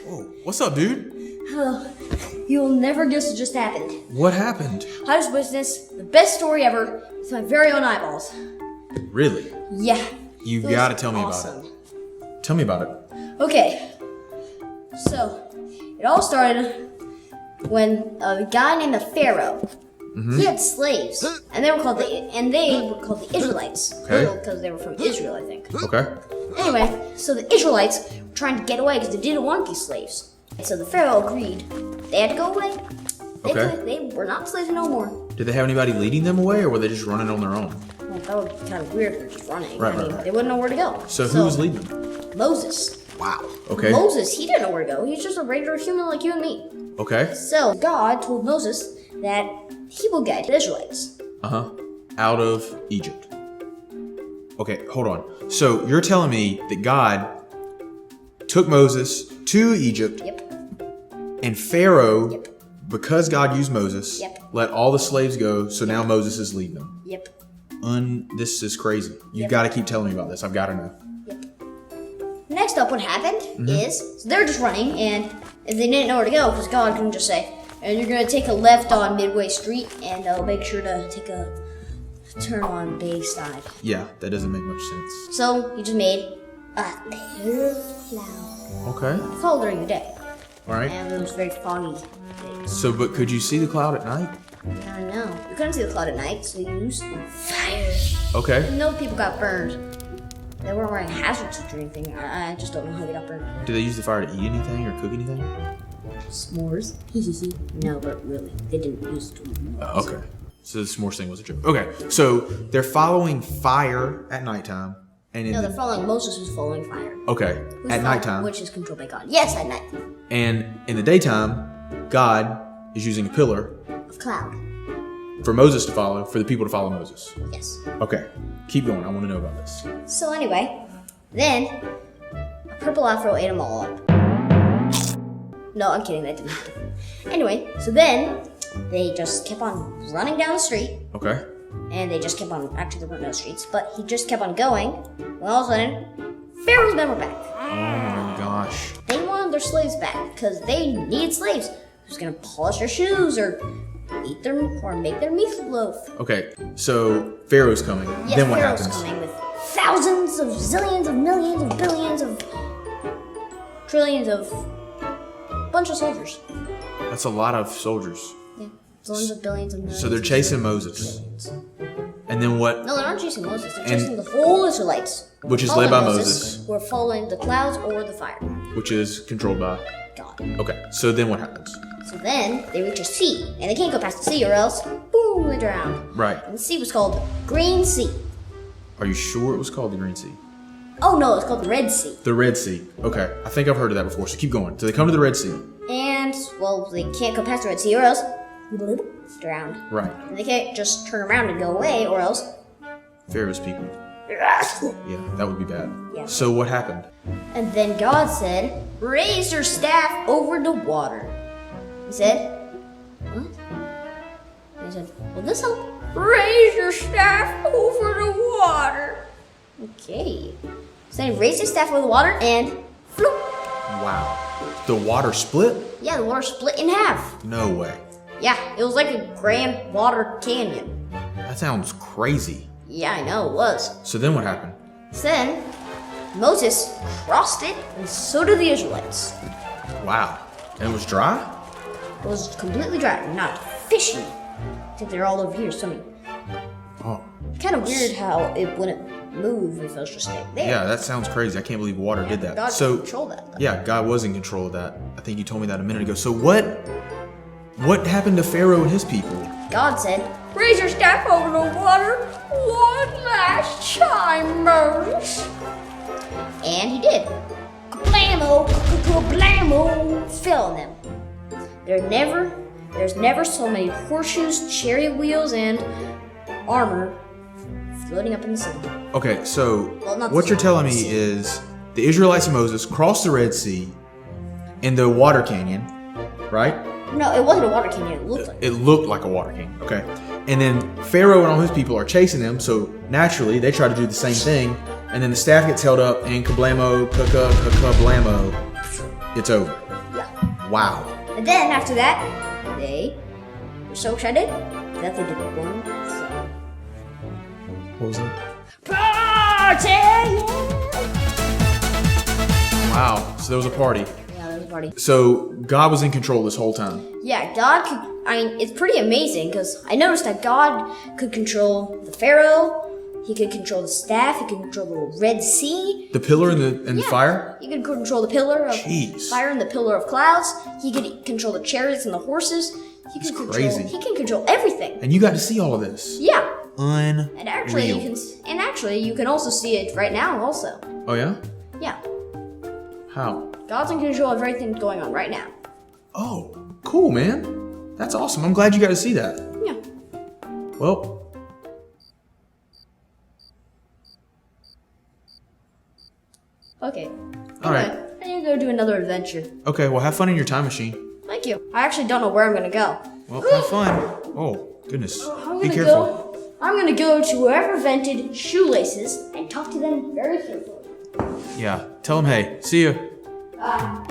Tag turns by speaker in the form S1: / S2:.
S1: Whoa, what's up, dude?
S2: Oh, you'll never guess what just happened.
S1: What happened?
S2: I just witnessed the best story ever with my very own eyeballs.
S1: Really?
S2: Yeah.
S1: You've
S2: it
S1: got to
S2: was
S1: tell me
S2: awesome.
S1: about it. Tell me about it.
S2: Okay. So, it all started when a guy named the Pharaoh. He had slaves, and they were called the Israelites.
S1: Okay.
S2: Because they were from Israel, I think.
S1: Okay.
S2: Anyway, so the Israelites were trying to get away because they didn't want to be slaves. And so the Pharaoh agreed. They had to go away. They were not slaves no more.
S1: Did they have anybody leading them away, or were they just running on their own?
S2: Well, that would be kind of weird if they're just running.
S1: Right,
S2: I mean,
S1: right.
S2: they wouldn't know where to go.
S1: So who was leading them?
S2: Moses.
S1: Wow. Okay.
S2: Moses, he didn't know where to go. He's just a regular human like you and me.
S1: Okay.
S2: So God told Moses that he will guide the Israelites.
S1: Out of Egypt. Okay, hold on. So you're telling me that God took Moses to Egypt,
S2: Yep.
S1: and Pharaoh,
S2: Yep.
S1: because God used Moses,
S2: Yep.
S1: let all the slaves go, so now Moses is leading them.
S2: Yep.
S1: This is crazy. You've
S2: Yep.
S1: got to keep telling me about this. I've got to know.
S2: Next up, what happened is so they're just running, and if they didn't know where to go, because God couldn't just say, and you're gonna take a left on Midway Street, and make sure to take a turn on Bayside.
S1: Yeah, that doesn't make much sense.
S2: So he just made a pale cloud.
S1: Okay.
S2: It's all during the day,
S1: All right.
S2: and it was very foggy.
S1: So, but could you see the cloud at night?
S2: I know. You couldn't see the cloud at night, so you used fire.
S1: Okay.
S2: No people got burned. They weren't wearing hazard suits or anything. I just don't know how they got burned.
S1: Do they use the fire to eat anything or cook anything?
S2: S'mores? No, but really, they didn't use it to
S1: Okay. So the s'mores thing was a joke. Okay. So they're following fire at nighttime, and in
S2: No,
S1: the,
S2: they're following Moses, who's following fire.
S1: okay
S2: Who's
S1: at
S2: following-
S1: nighttime,
S2: Which is controlled by God. Yes, at night.
S1: and in the daytime, God is using a pillar
S2: Of cloud.
S1: for Moses to follow, for the people to follow Moses.
S2: Yes.
S1: Okay. Keep going. I want to know about this.
S2: So anyway, then a purple afro ate them all up. No, I'm kidding. That didn't happen. Anyway, so then they just kept on running down the street,
S1: Okay.
S2: and they just kept on. Actually, there weren't no streets, but he just kept on going. When all of a sudden, Pharaoh's men were back.
S1: Oh my gosh.
S2: They wanted their slaves back because they needed slaves who's gonna polish their shoes or eat their or make their meatloaf.
S1: Okay. So Pharaoh's coming.
S2: Yes,
S1: Then what
S2: Pharaoh's
S1: happens?
S2: coming with thousands of zillions of millions of billions of trillions of bunch of soldiers.
S1: That's a lot of soldiers.
S2: Yeah, zillions of billions of millions.
S1: So they're chasing Moses. And then what?
S2: No, they're not chasing Moses. They're
S1: And-
S2: chasing the whole Israelites.
S1: Which is
S2: Following
S1: led by Moses.
S2: Who are following the clouds or the fire.
S1: Which is controlled by.
S2: God.
S1: Okay. So then what happens?
S2: So then they reach a sea, and they can't go past the sea, or else boom, they drown.
S1: Right.
S2: And the sea was called Green Sea.
S1: Are you sure it was called the Green Sea?
S2: Oh no, it's called the Red Sea.
S1: The Red Sea. Okay. I think I've heard of that before. So keep going. So they come to the Red Sea.
S2: And well, they can't go past the Red Sea, or else bloop, drowned.
S1: Right.
S2: And they can't just turn around and go away, or else.
S1: Pharaoh's people. Yeah, that would be bad.
S2: Yeah.
S1: So what happened?
S2: And then God said, "Raise your staff over the water." He said, "What?" And he said, "Well, this help. Raise your staff over the water." Okay. So then he raised his staff over the water and floop.
S1: Wow. The water split?
S2: Yeah, the water split in half.
S1: No way.
S2: Yeah, it was like a grand water canyon.
S1: That sounds crazy.
S2: Yeah, I know, it was.
S1: So then what happened?
S2: So then, Moses crossed it, and so did the Israelites.
S1: Wow. And it was dry?
S2: It was completely dry, not fishy. Except they're all over here swimming.
S1: Oh.
S2: Kind of weird how it wouldn't move if it was just staying there.
S1: Yeah, that sounds crazy. I can't believe water did that.
S2: God
S1: So
S2: control that. Though.
S1: yeah, God was in control of that. I think you told me that a minute ago. So what happened to Pharaoh and his people?
S2: God said, "Raise your staff over the water one last time, Moses." And he did. Kablamo, kablamo, fell on them. There's never so many horseshoes, chariot wheels, and armor floating up in the sea.
S1: Okay, so
S2: Well, not
S1: what
S2: the
S1: you're telling
S2: sea.
S1: me is the Israelites and Moses crossed the Red Sea in the water canyon, right?
S2: No, it wasn't a water canyon. It looked like.
S1: It looked like a water canyon, okay? And then Pharaoh and all his people are chasing them, so naturally they try to do the same thing, and then the staff gets held up, and kablamo, blamo, it's over. Wow.
S2: And then after that, they were so excited that they did one song.
S1: What was that?
S2: Party!
S1: Wow. So there was a party.
S2: Yeah, there was a party.
S1: So God was in control this whole time.
S2: Yeah, God could. I mean, it's pretty amazing because I noticed that God could control the Pharaoh. He could control the staff. He could control the Red Sea.
S1: The pillar and the
S2: Yeah,
S1: fire?
S2: He could control the pillar of
S1: Jeez.
S2: fire and the pillar of clouds. He could control the chariots and the horses. He could control.
S1: crazy.
S2: He can control everything.
S1: And you got to see all of this.
S2: Yeah,
S1: Unreal.
S2: and actually you can also see it right now. Also,
S1: Oh, yeah?
S2: yeah,
S1: How?
S2: God's in control of everything going on right now.
S1: Oh, cool, man. That's awesome. I'm glad you got to see that.
S2: Yeah.
S1: Well,
S2: Okay.
S1: All right.
S2: Anyway, I need to go do another adventure.
S1: okay. Well, have fun in your time machine.
S2: Thank you. I actually don't know where I'm gonna go.
S1: Well, have fun. Oh, goodness.
S2: I'm
S1: Be
S2: gonna
S1: careful.
S2: go. I'm gonna go to whoever invented shoelaces and talk to them very carefully.
S1: Yeah. Tell them, hey, see ya.
S2: Bye.